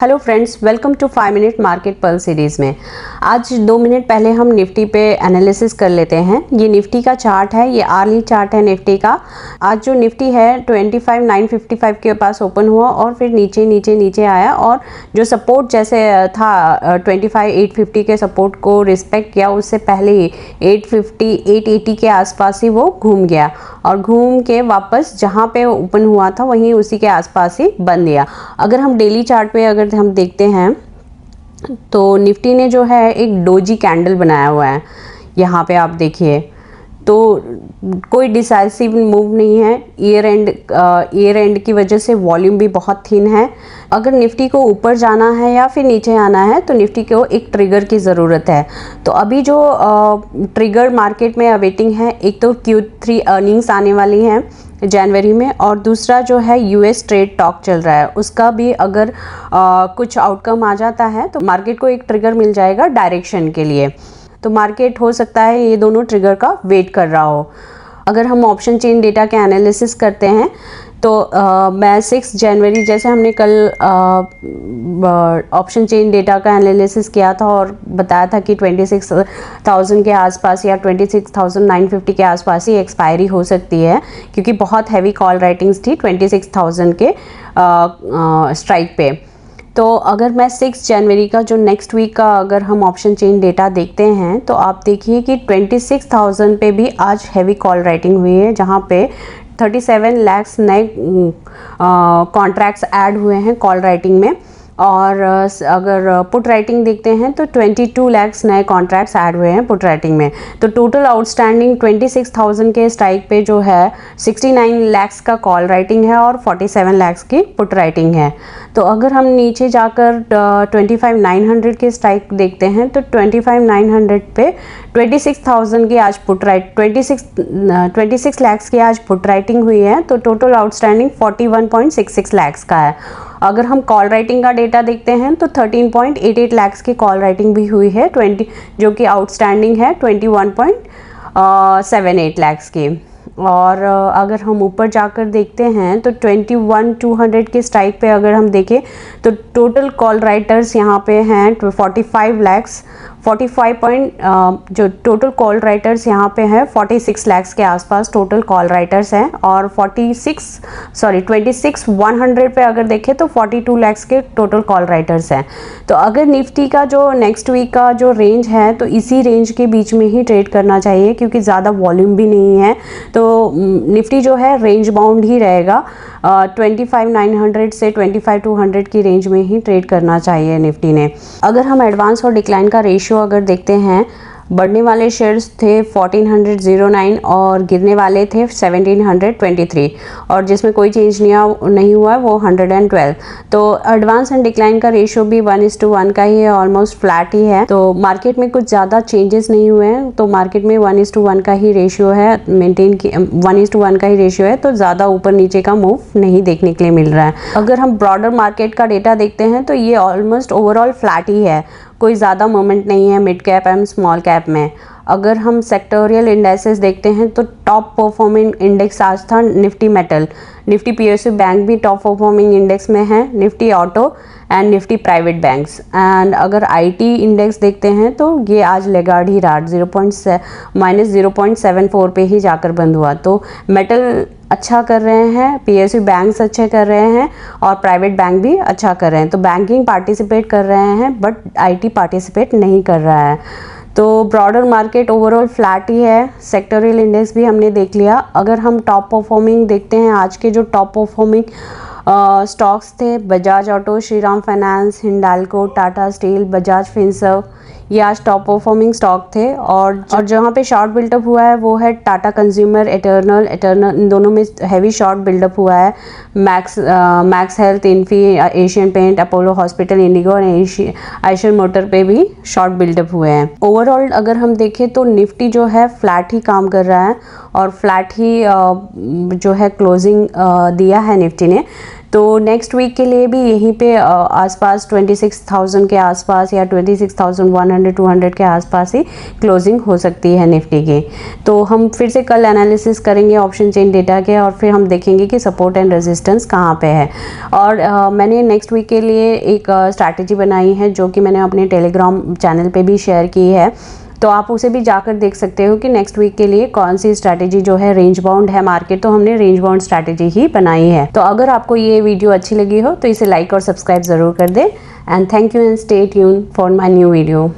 Hello friends, welcome to 5 minute market pearl series में। आज 2 minute पहले हम निफ्टी पे एनालिसिस कर लेते हैं। ये निफ्टी का चार्ट है, ये आर्ली चार्ट है निफ्टी का। आज जो निफ्टी है 25,955 के पास ओपन हुआ और फिर नीचे आया और जो सपोर्ट जैसे था 25,850 के सपोर्ट को रिस्पेक्ट किया, उससे पहले ही 850 880 के आसपास ही वो घूम गया और घूम के वापस जहाँ पे ओपन हुआ था वहीं उसी के आसपास ही बंद दिया। अगर हम डेली चार्ट पे अगर हम देखते हैं तो निफ्टी ने जो है एक डोजी कैंडल बनाया हुआ है। यहाँ पे आप देखिए तो कोई डिसाइसिव मूव नहीं है। ईयर एंड की वजह से वॉल्यूम भी बहुत थिन है। अगर निफ्टी को ऊपर जाना है या फिर नीचे आना है तो निफ्टी को एक ट्रिगर की ज़रूरत है। तो अभी जो ट्रिगर मार्केट में अवेटिंग है, एक तो Q3 अर्निंग्स आने वाली हैं जनवरी में और दूसरा जो है यूएस ट्रेड टॉक चल रहा है, उसका भी अगर कुछ आउटकम आ जाता है तो मार्केट को एक ट्रिगर मिल जाएगा डायरेक्शन के लिए। तो मार्केट हो सकता है ये दोनों ट्रिगर का वेट कर रहा हो। अगर हम ऑप्शन चेन डेटा के एनालिसिस करते हैं तो मैं 6 जनवरी जैसे हमने कल ऑप्शन चेन डेटा का एनालिसिस किया था और बताया था कि 26,000 के आसपास या 26,950 के आसपास ही एक्सपायरी हो सकती है, क्योंकि बहुत हैवी कॉल राइटिंग्स थी 26,000 के स्ट्राइक पे। तो अगर मैं 6 जनवरी का जो नेक्स्ट वीक का अगर हम ऑप्शन चेन डेटा देखते हैं तो आप देखिए कि 26,000 पे भी आज हैवी कॉल राइटिंग हुई है, जहाँ पे 37 लाख नए कॉन्ट्रैक्ट्स ऐड हुए हैं कॉल राइटिंग में। और अगर पुट राइटिंग देखते हैं तो 22 लाख नए कॉन्ट्रैक्ट्स ऐड हुए हैं पुट राइटिंग में। तो टोटल आउटस्टैंडिंग 26,000 के स्ट्राइक पे जो है 69 लाख का कॉल राइटिंग है और 47 लाख की पुट राइटिंग है। तो अगर हम नीचे जाकर 25,900 के स्ट्राइक देखते हैं तो 25,900 पे 26,000 की आज पुट राइट 26 लाख की आज पुट राइटिंग हुई है। तो टोटल आउटस्टैंडिंग 41.66 लाख का है। अगर हम कॉल राइटिंग का डेटा देखते हैं तो 13.88 लाख की कॉल राइटिंग भी हुई है, जो कि आउटस्टैंडिंग है 21.78 लाख की। और अगर हम ऊपर जाकर देखते हैं तो 21,200 के स्ट्राइक पे अगर हम देखें तो टोटल कॉल राइटर्स यहाँ पे हैं 45 जो टोटल कॉल राइटर्स यहाँ पे हैं 46 लाख के आसपास टोटल कॉल राइटर्स हैं। और 26,100 पे अगर देखें तो 42 लाख के टोटल कॉल राइटर्स हैं। तो अगर निफ्टी का जो नेक्स्ट वीक का जो रेंज है तो इसी रेंज के बीच में ही ट्रेड करना चाहिए, क्योंकि ज़्यादा वॉल्यूम भी नहीं है। तो निफ्टी जो है रेंज बाउंड ही रहेगा। 25,900 से 25,200 की रेंज में ही ट्रेड करना चाहिए निफ्टी ने। अगर हम एडवांस और डिक्लाइन का रेशियो अगर देखते हैं, बढ़ने वाले शेयर्स थे 1409 और गिरने वाले थे 1723 और जिसमें कोई चेंज नहीं हुआ है वो 112। तो एडवांस एंड डिक्लाइन का रेशियो भी 1:1 का ही है, ऑलमोस्ट फ्लैट ही है। तो मार्केट में कुछ ज़्यादा चेंजेस नहीं हुए हैं, तो मार्केट में 1:1 का ही रेशियो है, मेंटेन की 1:1 का ही रेशियो है। तो ज़्यादा ऊपर नीचे का मूव नहीं देखने के लिए मिल रहा है। अगर हम ब्रॉडर मार्केट का डेटा देखते हैं तो ये ऑलमोस्ट ओवरऑल फ्लैट ही है, कोई ज़्यादा मूवमेंट नहीं है mid cap and small cap में। अगर हम सेक्टोरियल इंडेक्सेस देखते हैं तो टॉप परफॉर्मिंग इंडेक्स आज था Nifty metal, Nifty PSU bank भी टॉप परफॉर्मिंग इंडेक्स में है, Nifty auto and Nifty private banks. And अगर आईटी इंडेक्स देखते हैं तो ये आज लेगार्ड ही रहा, -0.74 पे ही जाकर बंद हुआ। तो मेटल अच्छा कर रहे हैं, पीएसयू बैंक्स अच्छे कर रहे हैं और प्राइवेट बैंक भी अच्छा कर रहे हैं। तो बैंकिंग पार्टिसिपेट कर रहे हैं बट आईटी पार्टिसिपेट नहीं कर रहा है। तो ब्रॉडर मार्केट ओवरऑल फ्लैट ही है। सेक्टोरियल इंडेक्स भी हमने देख लिया। अगर हम टॉप परफॉर्मिंग देखते हैं, आज के जो टॉप परफॉर्मिंग स्टॉक्स थे, Bajaj auto, Shriram finance, Hindalco, Tata steel, Bajaj Finserv, ये आज टॉप परफॉर्मिंग स्टॉक थे। और जहाँ पे शॉर्ट बिल्डअप हुआ है वो है टाटा कंज्यूमर, इटर्नल इन दोनों में हैवी शॉर्ट बिल्डअप हुआ है। Max Health, Infy, Asian Paint, Apollo Hospital, Indigo और आयशर मोटर पे भी शॉर्ट बिल्डअप हुए हैं। ओवरऑल अगर हम देखें तो निफ्टी जो है फ्लैट ही काम कर रहा है और फ्लैट ही जो है क्लोजिंग दिया है निफ्टी ने। तो नेक्स्ट वीक के लिए भी यहीं पे आसपास 26,000 के आसपास या 26,100 200 के आसपास ही क्लोजिंग हो सकती है निफ्टी की। तो हम फिर से कल एनालिसिस करेंगे ऑप्शन चेन डेटा के और फिर हम देखेंगे कि सपोर्ट एंड रेजिस्टेंस कहाँ पे है। और मैंने नेक्स्ट वीक के लिए एक स्ट्रैटेजी बनाई है जो कि मैंने अपने टेलीग्राम चैनल पे भी शेयर की है, तो आप उसे भी जाकर देख सकते हो कि नेक्स्ट वीक के लिए कौन सी स्ट्रैटेजी जो है, रेंज बाउंड है मार्केट तो हमने रेंज बाउंड स्ट्रैटेजी ही बनाई है। तो अगर आपको ये वीडियो अच्छी लगी हो तो इसे लाइक और सब्सक्राइब ज़रूर कर दें। And thank you and stay tune for my new video.